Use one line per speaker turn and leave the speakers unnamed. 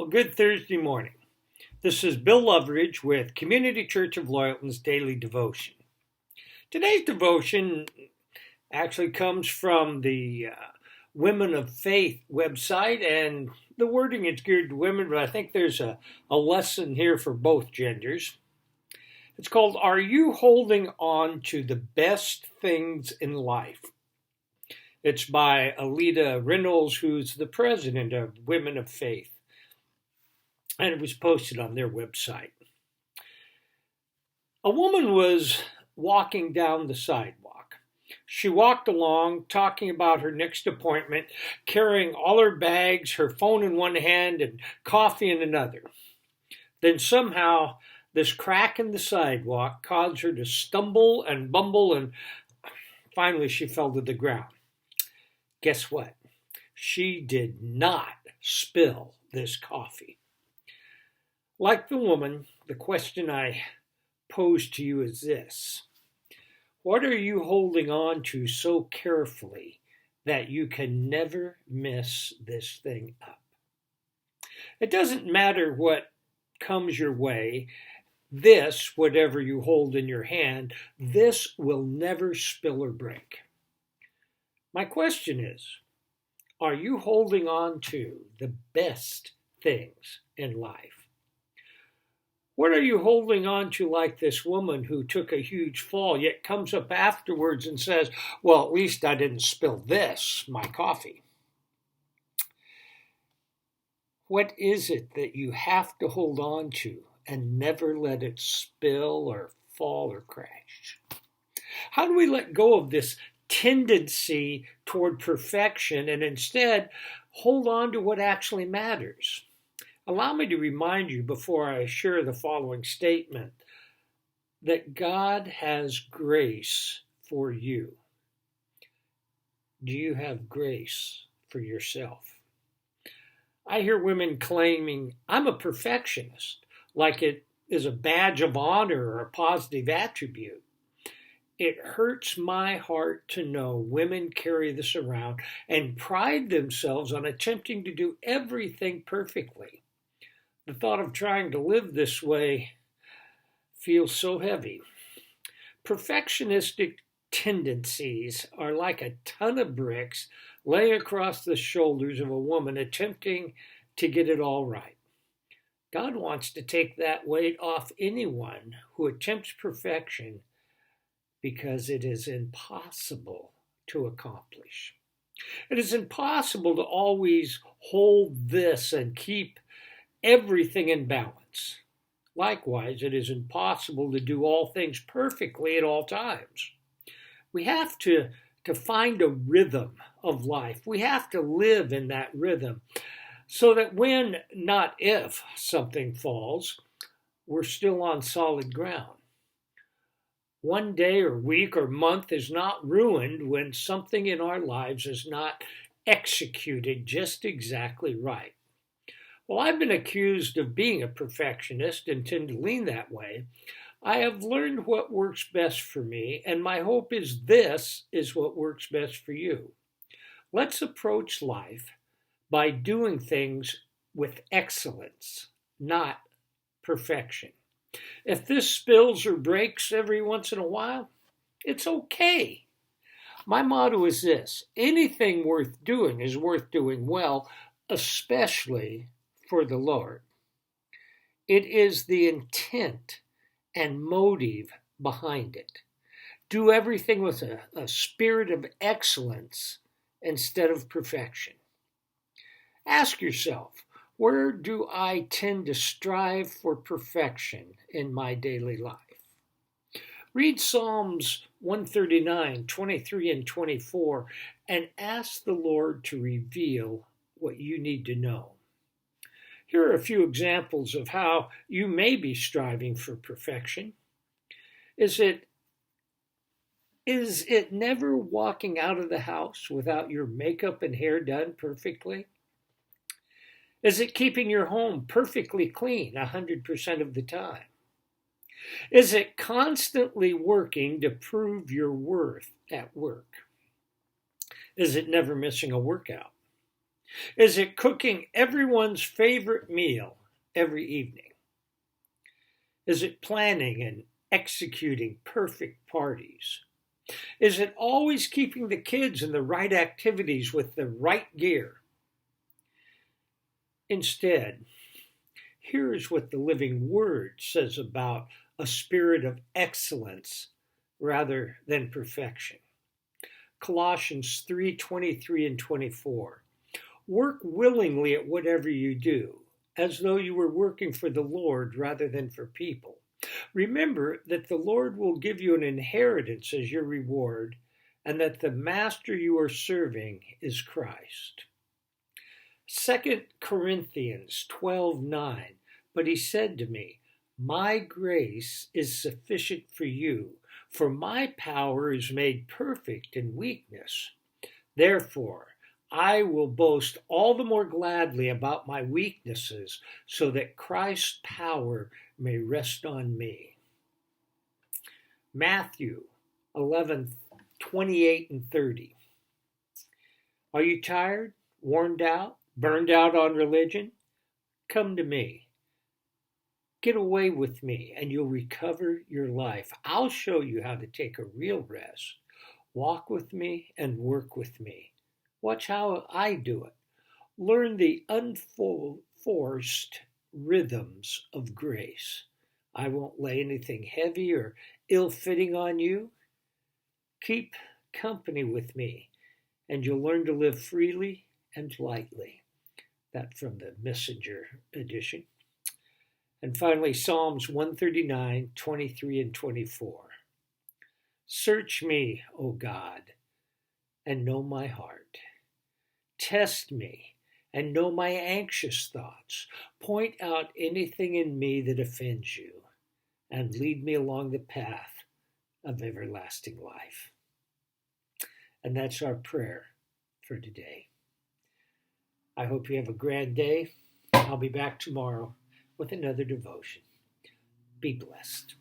Well, good Thursday morning. This is Bill Loveridge with Community Church of Loyalton's Daily Devotion. Today's devotion actually comes from the Women of Faith website, and the wording is geared to women, but I think there's a lesson here for both genders. It's called, Are You Holding On to the Best Things in Life? It's by Alida Reynolds, who's the president of Women of Faith. And it was posted on their website. A woman was walking down the sidewalk. She walked along, talking about her next appointment, carrying all her bags, her phone in one hand, and coffee in another. Then somehow, this crack in the sidewalk caused her to stumble and bumble, and finally she fell to the ground. Guess what? She did not spill this coffee. Like the woman, the question I pose to you is this. What are you holding on to so carefully that you can never mess this thing up? It doesn't matter what comes your way. This, whatever you hold in your hand, this will never spill or break. My question is, are you holding on to the best things in life? What are you holding on to like this woman who took a huge fall, yet comes up afterwards and says, well, at least I didn't spill this, my coffee? What is it that you have to hold on to and never let it spill or fall or crash? How do we let go of this tendency toward perfection and instead hold on to what actually matters? Allow me to remind you before I share the following statement that God has grace for you. Do you have grace for yourself? I hear women claiming, I'm a perfectionist, like it is a badge of honor or a positive attribute. It hurts my heart to know women carry this around and pride themselves on attempting to do everything perfectly. The thought of trying to live this way feels so heavy. Perfectionistic tendencies are like a ton of bricks laying across the shoulders of a woman attempting to get it all right. God wants to take that weight off anyone who attempts perfection because it is impossible to accomplish. It is impossible to always hold this and keep everything in balance. Likewise, it is impossible to do all things perfectly at all times. We have to find a rhythm of life. We have to live in that rhythm so that when, not if, something falls, we're still on solid ground. One day or week or month is not ruined when something in our lives is not executed just exactly right. Well, I've been accused of being a perfectionist and tend to lean that way. I have learned what works best for me, and my hope is this is what works best for you. Let's approach life by doing things with excellence, not perfection. If this spills or breaks every once in a while, it's okay. My motto is this: anything worth doing is worth doing well, especially for the Lord. It is the intent and motive behind it. Do everything with a spirit of excellence instead of perfection. Ask yourself, where do I tend to strive for perfection in my daily life? Read Psalms 139, 23, and 24, and ask the Lord to reveal what you need to know. Here are a few examples of how you may be striving for perfection. Is it never walking out of the house without your makeup and hair done perfectly? Is it keeping your home perfectly clean 100% of the time? Is it constantly working to prove your worth at work? Is it never missing a workout? Is it cooking everyone's favorite meal every evening? Is it planning and executing perfect parties? Is it always keeping the kids in the right activities with the right gear? Instead, here is what the Living Word says about a spirit of excellence rather than perfection. Colossians 3:23 and 24. Work willingly at whatever you do, as though you were working for the Lord rather than for people. Remember that the Lord will give you an inheritance as your reward, and that the master you are serving is Christ. 2 Corinthians 12:9. But he said to me, my grace is sufficient for you, for my power is made perfect in weakness. Therefore, I will boast all the more gladly about my weaknesses, so that Christ's power may rest on me. Matthew 11:28 and 30. Are you tired, worn out, burned out on religion? Come to me. Get away with me and you'll recover your life. I'll show you how to take a real rest. Walk with me and work with me. Watch how I do it. Learn the unforced rhythms of grace. I won't lay anything heavy or ill-fitting on you. Keep company with me and you'll learn to live freely and lightly. That from the Messenger edition. And finally, Psalms 139:23 and 24. Search me, O God, and know my heart. Test me and know my anxious thoughts. Point out anything in me that offends you, and lead me along the path of everlasting life. And that's our prayer for today. I hope you have a grand day. I'll be back tomorrow with another devotion. Be blessed.